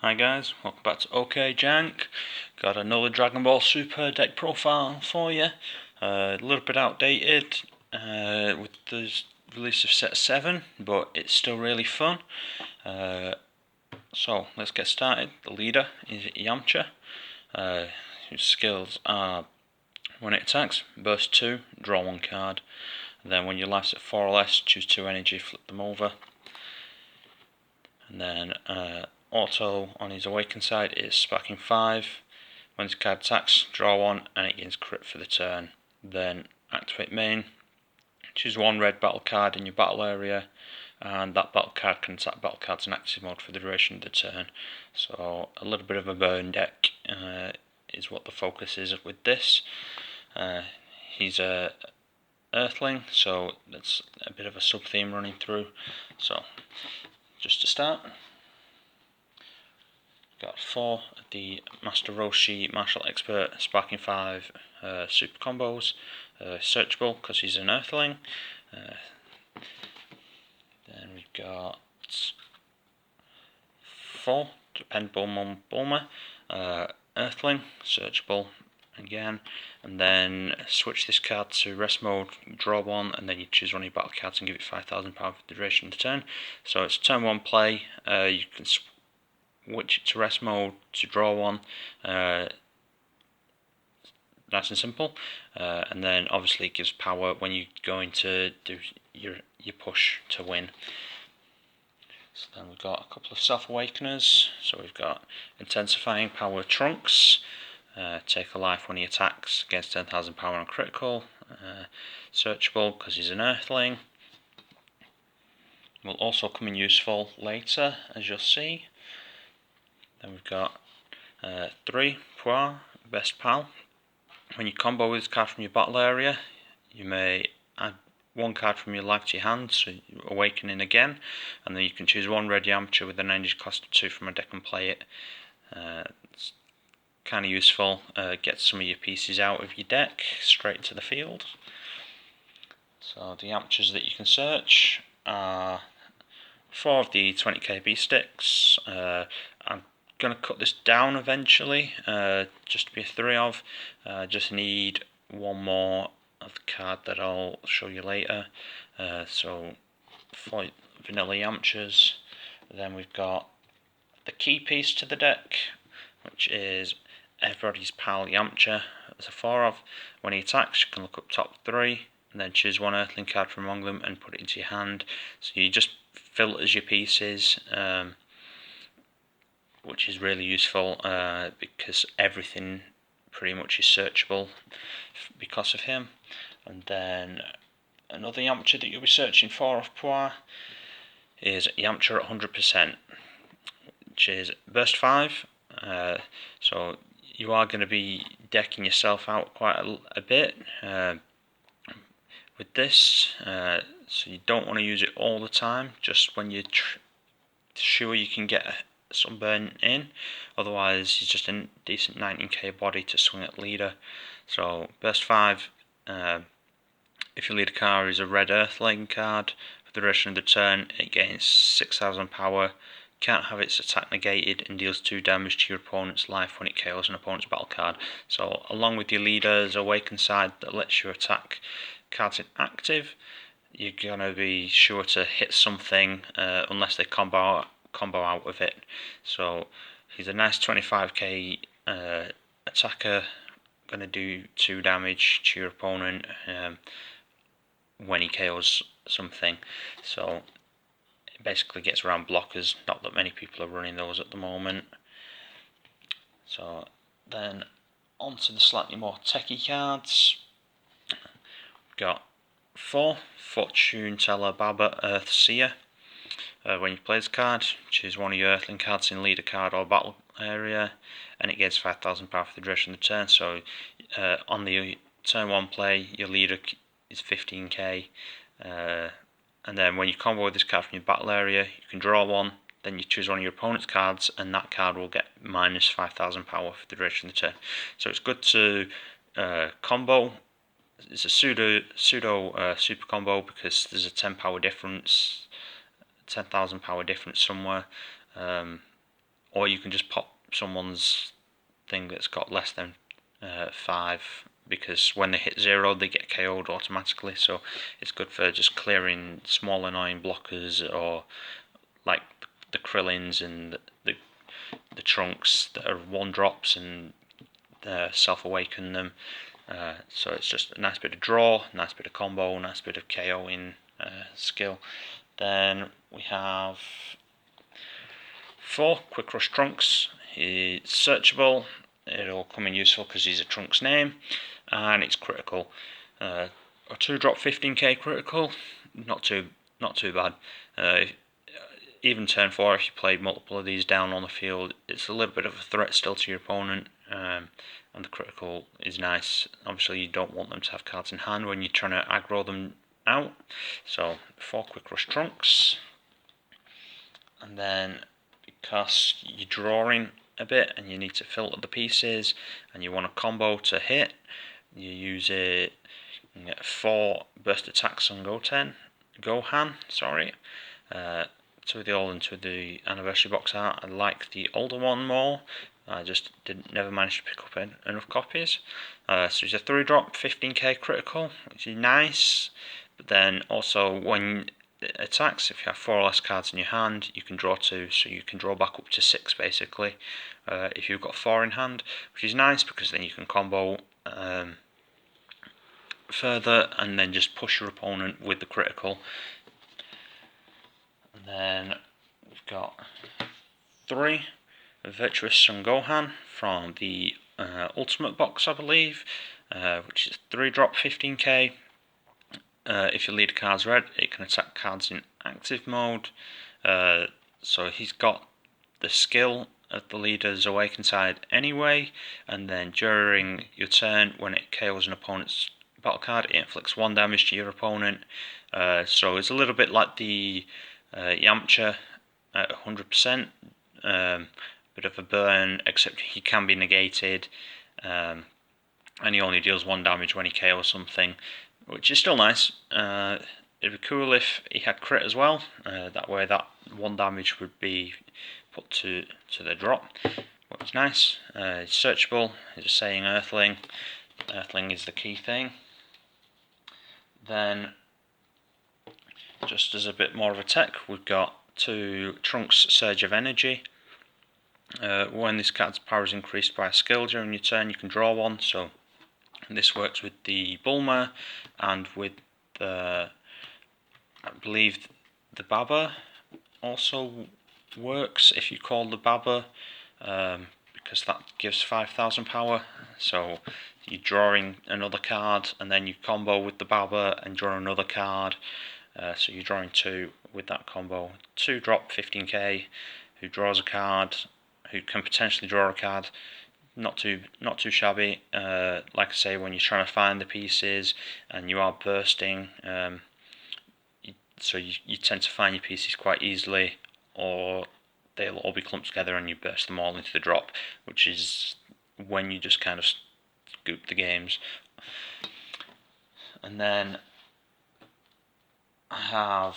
Hi guys, welcome back to OK Jank. Got another Dragon Ball Super deck profile for you. A little bit outdated with the release of set 7, but it's still really fun. So let's get started. The leader is Yamcha, whose skills are when it attacks, burst 2, draw 1 card. And then when your life's at 4 or less, choose 2 energy, flip them over. And then auto on his awakened side is sparking 5. When his card attacks, draw 1 and it gains crit for the turn. Then activate main, choose 1 red battle card in your battle area, and that battle card can attack battle cards in active mode for the duration of the turn. So a little bit of a burn deck is what the focus is with this. He's a Earthling, so that's a bit of a sub theme running through. So just to start, got 4 of the Master Roshi Martial Expert Sparking 5 super combos, searchable because he's an Earthling. Then we've got 4 Dependable Bulma, Earthling, searchable again, and then switch this card to rest mode, draw 1, and then you choose one of your battle cards and give it 5,000 power for the duration of the turn. So it's turn 1 play, you can switch it to rest mode to draw 1, nice and simple, and then obviously it gives power when you're going to do your push to win. So then we've got a couple of self-awakeners. So we've got intensifying power Trunks, take a life when he attacks against 10,000 power on critical, searchable because he's an Earthling. Will also come in useful later, as you'll see. Then we've got 3 Poir, Best Pal. When you combo with this card from your battle area, you may add 1 card from your life to your hand, so you're awakening again, and then you can choose 1 red Yamcha with an energy cost of 2 from a deck and play it. It's kind of useful, get some of your pieces out of your deck straight to the field. So the Yamchas that you can search are 4 of the 20kb sticks. I'm going to cut this down eventually, just to be a 3 of. Just need 1 more of the card that I'll show you later. So 4 vanilla Yamchas. Then we've got the key piece to the deck, which is everybody's pal Yamcha. As a 4 of. When he attacks, you can look up top 3 and then choose 1 Earthling card from among them and put it into your hand. So you just filters your pieces, which is really useful because everything pretty much is searchable because of him. And then another Yamcha that you'll be searching for off Poir is Yamcha at 100%, which is burst 5. So you are going to be decking yourself out quite a bit with this, so you don't want to use it all the time, just when you're sure you can get some burn in, otherwise he's just a decent 19k body to swing at leader. So burst 5, if your leader card is a red Earthling card, for the duration of the turn it gains 6,000 power, can't have its attack negated, and deals 2 damage to your opponent's life when it KOs an opponent's battle card. So along with your leader's awakened side that lets you attack cards in active, you're going to be sure to hit something unless they combo out of it. So he's a nice 25k attacker, going to do 2 damage to your opponent when he KOs something. So it basically gets around blockers, not that many people are running those at the moment. So then on to the slightly more techie cards. We've got 4 Fortune Teller Baba Earthseer. When you play this card, choose 1 of your Earthling cards in leader card or battle area, and it gets 5,000 power for the duration of the turn. So on the turn 1 play, your leader is 15k, and then when you combo with this card from your battle area, you can draw 1, then you choose 1 of your opponent's cards, and that card will get minus 5,000 power for the duration of the turn. So it's good to combo. It's a pseudo super combo because there's a 10 power difference, 10,000 power difference somewhere. or you can just pop someone's thing that's got less than 5, because when they hit 0 they get KO'd automatically, so it's good for just clearing small annoying blockers, or like the Krillins and the Trunks that are 1-drops and self-awaken them. So it's just a nice bit of draw, nice bit of combo, nice bit of KOing skill. Then we have 4 Quick Rush Trunks. He's searchable, it'll come in useful because he's a Trunks name, and it's critical. A 2-drop 15k critical, not too bad. Even turn 4, if you played multiple of these down on the field, it's a little bit of a threat still to your opponent, and the critical is nice. Obviously you don't want them to have cards in hand when you're trying to aggro them out, so 4 Quick Rush Trunks. And then, because you're drawing a bit and you need to filter the pieces and you want a combo to hit, you use it. You get 4 burst attacks on Gohan, sorry. 2 of the old and 2 of the anniversary box art. I like the older one more. I just never managed to pick up enough copies. So it's a 3-drop 15k critical, which is nice. But then also when it attacks, if you have 4 or less cards in your hand, you can draw 2, so you can draw back up to 6 basically. If you've got 4 in hand, which is nice because then you can combo further and then just push your opponent with the critical. And then we've got 3 Virtuous Son Gohan from the Ultimate box, I believe, which is 3-drop 15k. If your leader card's red, it can attack cards in active mode. So he's got the skill of the leader's awakened side anyway, and then during your turn, when it KOs an opponent's battle card, it inflicts 1 damage to your opponent. So it's a little bit like the Yamcha at 100%, bit of a burn, except he can be negated, and he only deals 1 damage when he KOs something, which is still nice. It'd be cool if he had crit as well, that way that 1 damage would be put to the drop, but it's nice. It's searchable, it's just saying Earthling. Earthling is the key thing. Then, just as a bit more of a tech, we've got 2 Trunks Surge of Energy. When this card's power is increased by a skill during your turn, you can draw 1, so this works with the Bulma and with the, I believe the Baba also works if you call the Baba, because that gives 5,000 power. So you're drawing another card and then you combo with the Baba and draw another card. So you're drawing 2 with that combo. 2-drop 15k, who draws a card, who can potentially draw a card. Not too shabby. Like I say, when you're trying to find the pieces and you are bursting, so you tend to find your pieces quite easily, or they'll all be clumped together and you burst them all into the drop, which is when you just kind of scoop the games. And then I have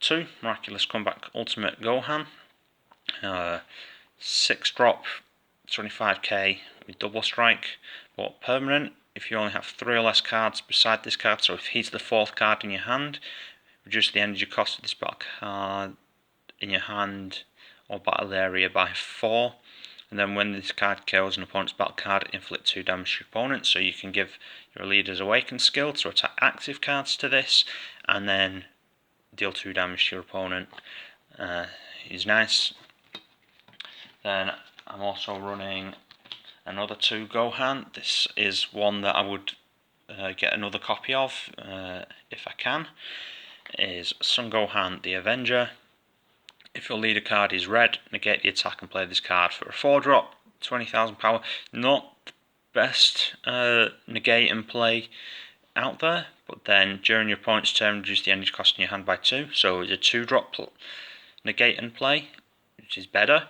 2 Miraculous Comeback Ultimate Gohan, 6-drop 25k with double strike, but permanent. If you only have 3 or less cards beside this card, so if he's the 4th card in your hand, reduce the energy cost of this battle card in your hand or battle area by 4. And then when this card kills an opponent's battle card, inflict 2 damage to your opponent. So you can give your leader's awakened skill to attack active cards to this, and then deal 2 damage to your opponent. He's nice. Then I'm also running another 2 Gohan. This is one that I would get another copy of if I can. Is Son Gohan the Avenger. If your leader card is red, negate the attack and play this card for a 4-drop, 20,000 power. Not the best negate and play out there, but then during your opponent's turn, reduce the energy cost in your hand by 2. So it's a 2-drop negate and play, which is better.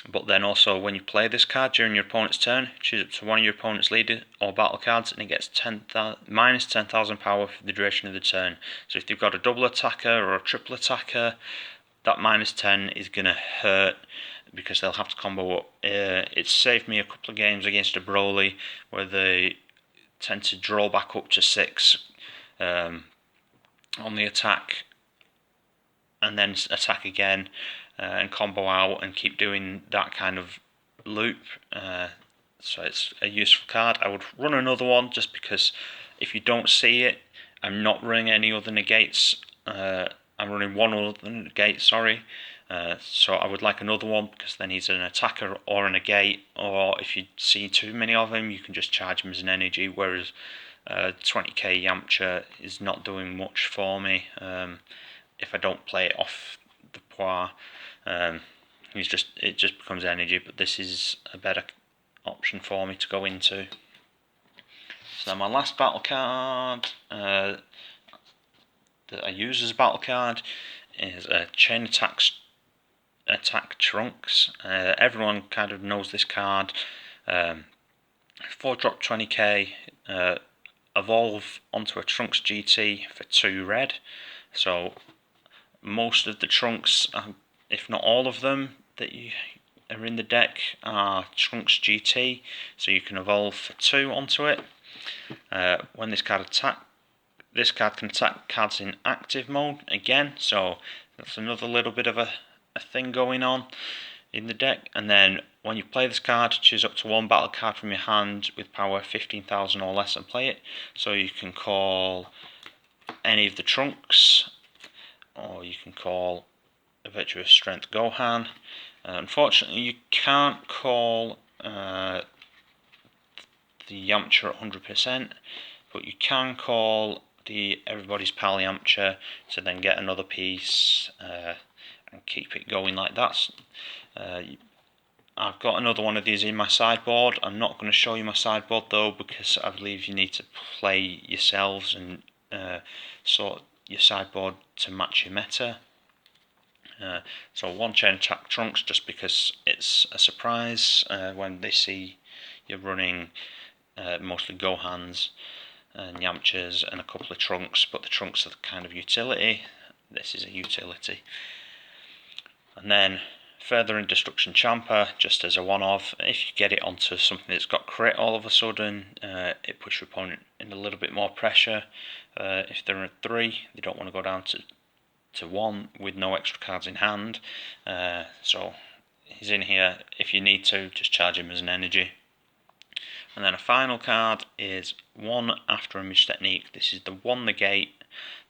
But then also when you play this card during your opponent's turn, choose up to one of your opponent's leader or battle cards, and it gets minus 10,000 power for the duration of the turn. So if you've got a double attacker or a triple attacker, that minus 10 is going to hurt because they'll have to combo up. It's saved me a couple of games against a Broly where they tend to draw back up to 6 on the attack and then attack again and combo out and keep doing that kind of loop. So it's a useful card. I would run another one just because if you don't see it, I'm not running any other negates. I'm running one other negate, sorry. So I would like another one because then he's an attacker or a negate, or if you see too many of him, you can just charge him as an energy, whereas 20k Yamcha is not doing much for me if I don't play it off the poire. It just becomes energy, but this is a better option for me to go into. So my last battle card that I use as a battle card is a Chain Attack Trunks. Everyone kind of knows this card. 4-drop 20k, evolve onto a Trunks GT for 2 red. So most of the Trunks, if not all of them, that you are in the deck are Trunks GT, so you can evolve for 2 onto it. When this card can attack cards in active mode again, so that's another little bit of a thing going on in the deck. And then when you play this card, choose up to one battle card from your hand with power 15,000 or less and play it. So you can call any of the Trunks, or you can call a Virtuous Strength Gohan. Unfortunately, you can't call the Yamcha at 100%, but you can call the Everybody's Pal Yamcha to then get another piece and keep it going like that. I've got another one of these in my sideboard. I'm not going to show you my sideboard though, because I believe you need to play yourselves and sort your sideboard to match your meta. So one Chain Attack Trunks just because it's a surprise when they see you're running mostly Gohans and Yamchas and a couple of Trunks, but the Trunks are the kind of utility. This is a utility. And then Further in Destruction Champer, just as a one-off. If you get it onto something that's got crit all of a sudden, it puts your opponent in a little bit more pressure. If they're at 3, they don't want to go down to 1 with no extra cards in hand. So he's in here. If you need to, just charge him as an energy. And then a final card is one After Image Technique. This is the one negate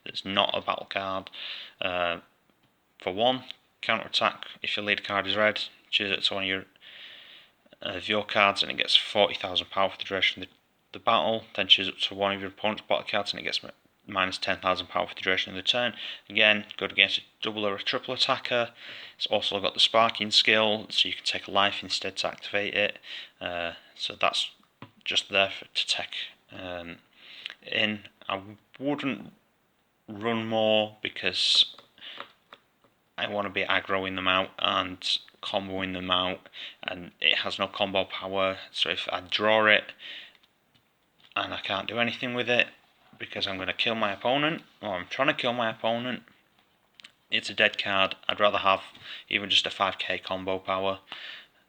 that's not a battle card. For 1, counter attack. If your lead card is red, choose it to one of your cards and it gets 40,000 power for the duration of the battle. Then choose it to one of your opponent's battle cards and it gets minus 10,000 power for the duration of the turn. Again, good against a double or a triple attacker. It's also got the sparking skill, so you can take a life instead to activate it. So that's just there to tech in. I wouldn't run more because I want to be aggroing them out and comboing them out, and it has no combo power. So if I draw it and I can't do anything with it because I'm going to kill my opponent, or I'm trying to kill my opponent, it's a dead card. I'd rather have even just a 5k combo power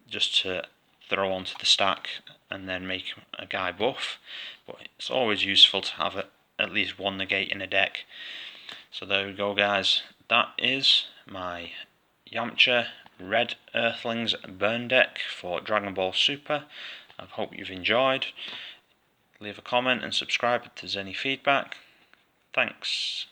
just to throw onto the stack and then make a guy buff. But it's always useful to have at least one negate in a deck. So there we go, guys. That is my Yamcha Red Earthlings burn deck for Dragon Ball Super. I hope you've enjoyed. Leave a comment and subscribe if there's any feedback. Thanks.